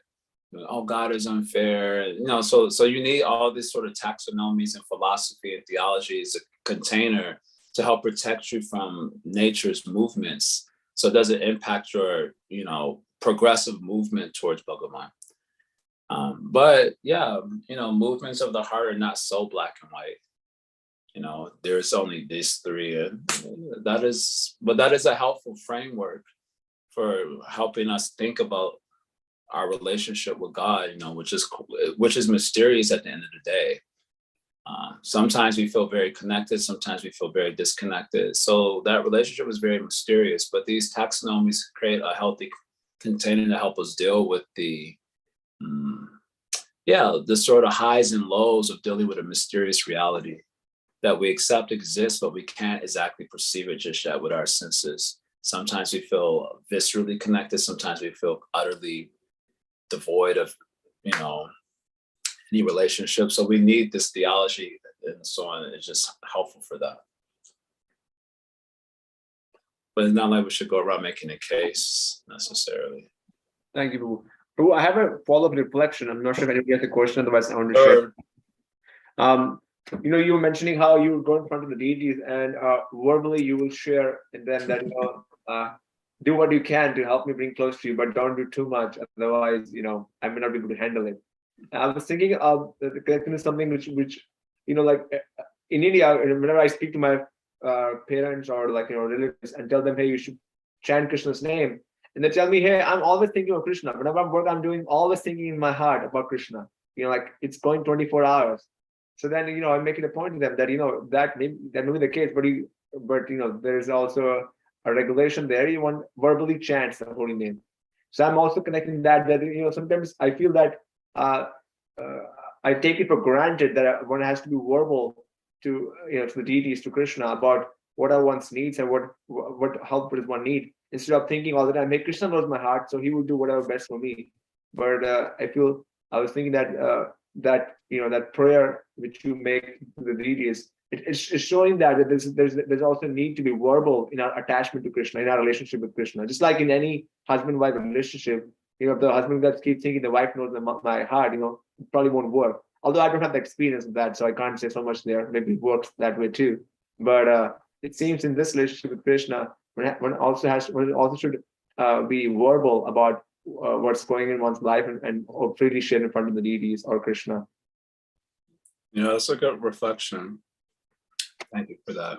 Oh, God is unfair. So you need all these sort of taxonomies and philosophy and theology as a container to help protect you from nature's movements, so it doesn't impact your, progressive movement towards Bhagavan. But movements of the heart are not so black and white. There's only these three, and that is a helpful framework for helping us think about our relationship with God, which is mysterious at the end of the day. Sometimes we feel very connected, sometimes we feel very disconnected. So that relationship is very mysterious, but these taxonomies create a healthy container to help us deal with the sort of highs and lows of dealing with a mysterious reality that we accept exists, but we can't exactly perceive it just yet with our senses. Sometimes we feel viscerally connected, sometimes we feel utterly devoid of, any relationship. So we need this theology and so on. It's just helpful for that. But it's not like we should go around making a case necessarily. Thank you, Prabhu. I have a follow-up reflection. I'm not sure if anybody has a question, otherwise I want to share. You were mentioning how you would go in front of the deities and verbally you will share, and then do what you can to help me bring close to you, but don't do too much. Otherwise, I may not be able to handle it. I was thinking of the connection is something which like in India, whenever I speak to my parents or relatives and tell them, hey, you should chant Krishna's name, and they tell me, hey, I'm always thinking of Krishna. Whenever I'm doing, always thinking in my heart about Krishna. It's going 24 hours. So then, I'm making a point to them that that may be the case, but there is also a regulation there. You want verbally chants the holy name. So I'm also connecting that sometimes I feel that I take it for granted that one has to be verbal to to the deities, to Krishna, about what are one's needs and what help does one need, instead of thinking all the time, hey, Krishna knows my heart, so he will do whatever best for me. But I was thinking that that prayer which you make to the deities, it's showing that there's also a need to be verbal in our attachment to Krishna, in our relationship with Krishna. Just like in any husband-wife relationship, if the husband keeps thinking the wife knows my heart, it probably won't work. Although I don't have the experience of that, so I can't say so much there. Maybe it works that way too. But it seems in this relationship with Krishna, one also should be verbal about what's going in one's life and freely share in front of the deities or Krishna. That's a good reflection. Thank you for that.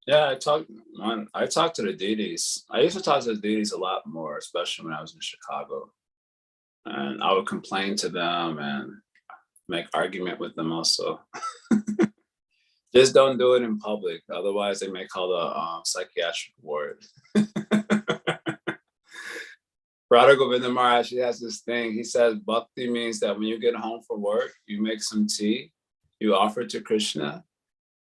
Yeah, I talk to the deities. I used to talk to the deities a lot more, especially when I was in Chicago. And I would complain to them and make argument with them also. Just don't do it in public. Otherwise, they may call the psychiatric ward. Radha Govinda Maharaj, he has this thing. He says, bhakti means that when you get home from work, you make some tea, you offer it to Krishna,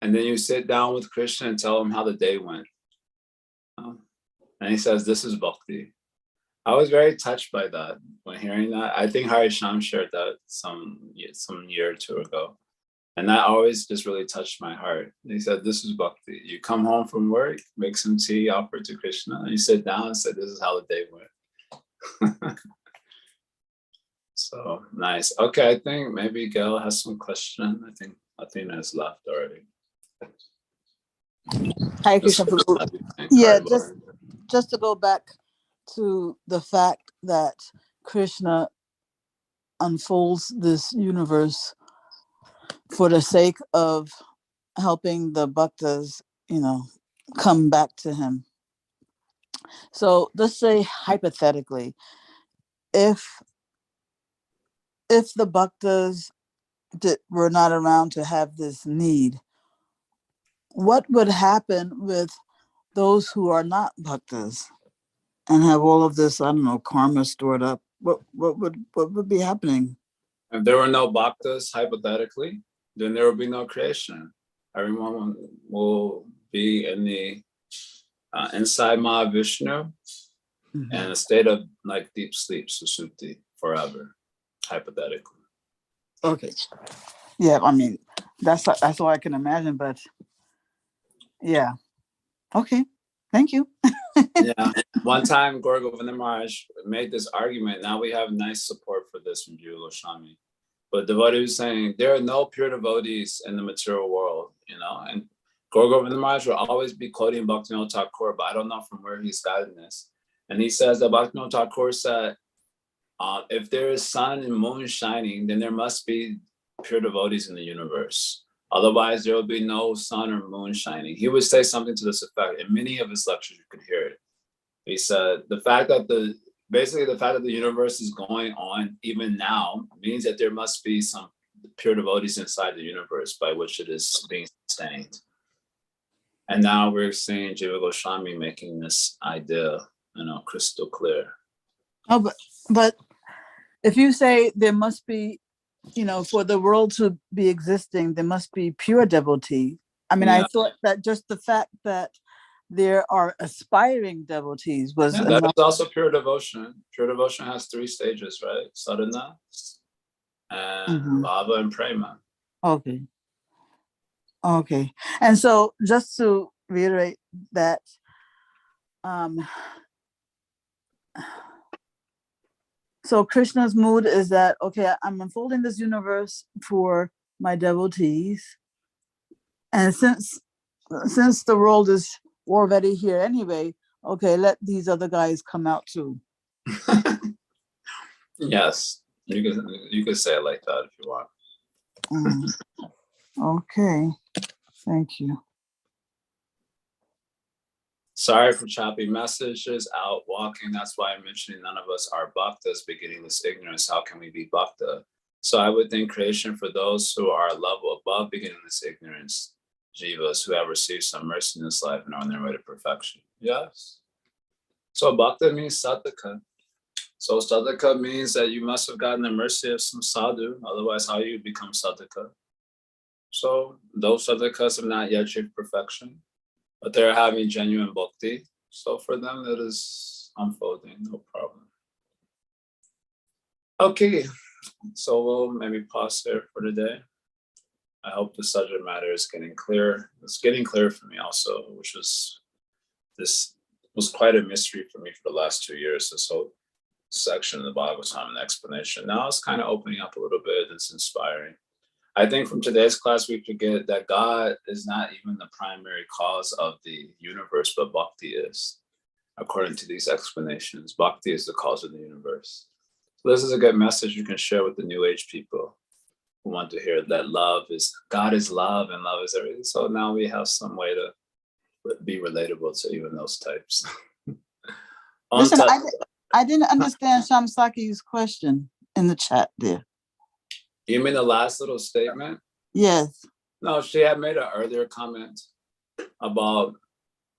and then you sit down with Krishna and tell him how the day went. And he says, this is bhakti. I was very touched by that when hearing that. I think Hari Sham shared that some year or two ago. And that always just really touched my heart. He said, this is bhakti. You come home from work, make some tea, offer it to Krishna, and you sit down and say, this is how the day went. So nice. Okay, I think maybe Gail has some question. I think Athena has left already. Hi, Krishna Prabhu. Yeah, just to go back to the fact that Krishna unfolds this universe for the sake of helping the bhaktas, come back to him. So let's say hypothetically, if the bhaktas were not around to have this need, what would happen with those who are not bhaktas and have all of this, karma stored up? What would be happening? If there were no bhaktas, hypothetically, then there will be no creation. Everyone will be in the inside Mahavishnu in a state of like deep sleep, susupti, forever, hypothetically. Okay. Yeah, that's all I can imagine, but yeah. Okay. Thank you. Yeah. One time, Gaura Govinda Maharaj made this argument. Now we have nice support for this from Jiva Goswami. But the devotee was saying there are no pure devotees in the material world, and Gaura Govinda Maharaj will always be quoting Bhaktivinoda Thakur, but I don't know from where he's gotten this. And he says that Bhaktivinoda Thakur said, if there is sun and moon shining, then there must be pure devotees in the universe. Otherwise, there will be no sun or moon shining. He would say something to this effect. In many of his lectures, you could hear it. He said, the fact that the universe is going on even now means that there must be some pure devotees inside the universe by which it is being sustained. And now we're seeing Jiva Goswami making this idea, crystal clear. Oh, but if you say there must be, for the world to be existing, there must be pure devotee. I thought that just the fact that there are aspiring devotees was that is also pure devotion. Pure devotion has 3 stages, right? Sadhana, and bhava, and prema. Okay. And so just to reiterate that, so Krishna's mood is that, okay, I'm unfolding this universe for my devotees. And since the world is already here anyway, okay, let these other guys come out too. Yes, you can say it like that if you want. Okay, thank you. Sorry for choppy messages, out walking. That's why I'm mentioning none of us are bhaktas beginning this ignorance. How can we be bhakta? So I would think creation for those who are a level above beginning this ignorance, jivas who have received some mercy in this life and are on their way to perfection. Yes. So bhakta means sadhaka. So sadhaka means that you must have gotten the mercy of some sadhu. Otherwise, how you become sadhaka? So those sadhakas have not yet achieved perfection, but they're having genuine bhakti. So for them, that is unfolding, no problem. Okay, so we'll maybe pause there for today. I hope the subject matter is getting clear. It's getting clear for me also, this was quite a mystery for me for the last 2 years. section of the Bhagavatam, an explanation. Now it's kind of opening up a little bit. It's inspiring. I think from today's class, we forget that God is not even the primary cause of the universe, but bhakti is. According to these explanations, bhakti is the cause of the universe. So this is a good message you can share with the New Age people who want to hear that God is love and love is everything. So now we have some way to be relatable to even those types. Listen, I didn't understand Shamsaki's question in the chat there. You mean the last little statement? Yes. No, she had made an earlier comment about,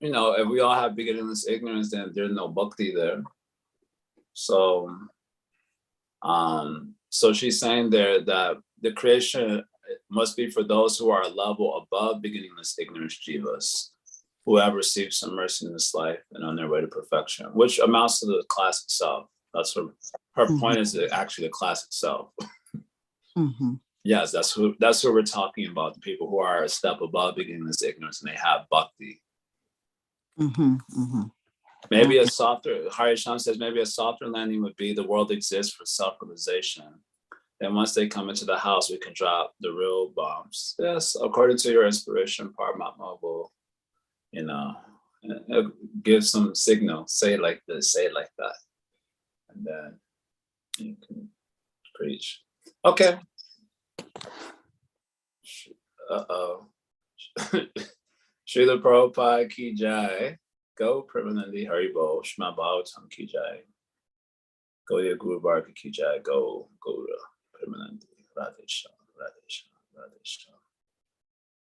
if we all have beginningless ignorance, then there's no bhakti there. So, so she's saying there that the creation must be for those who are a level above beginningless ignorance jivas, who have received some mercy in this life and on their way to perfection, which amounts to the class itself. That's what her point is, actually the class itself. Yes, that's who we're talking about, the people who are a step above beginningless ignorance and they have bhakti. Maybe a softer, Harisham says, maybe a softer landing would be the world exists for self-realization. And once they come into the house, we can drop the real bombs. Yes, according to your inspiration, Paramatma will, give some signal, say it like this, say it like that. And then you can preach. Okay. Srila Prabhupada ki jai. Go Premanandi Haribo. Srimad Bhagavatam ki jai. Go ya Guru Varga ki jai. Go Premanandi. Radhe Shyam, Radhe Shyam, Radhe Shyam.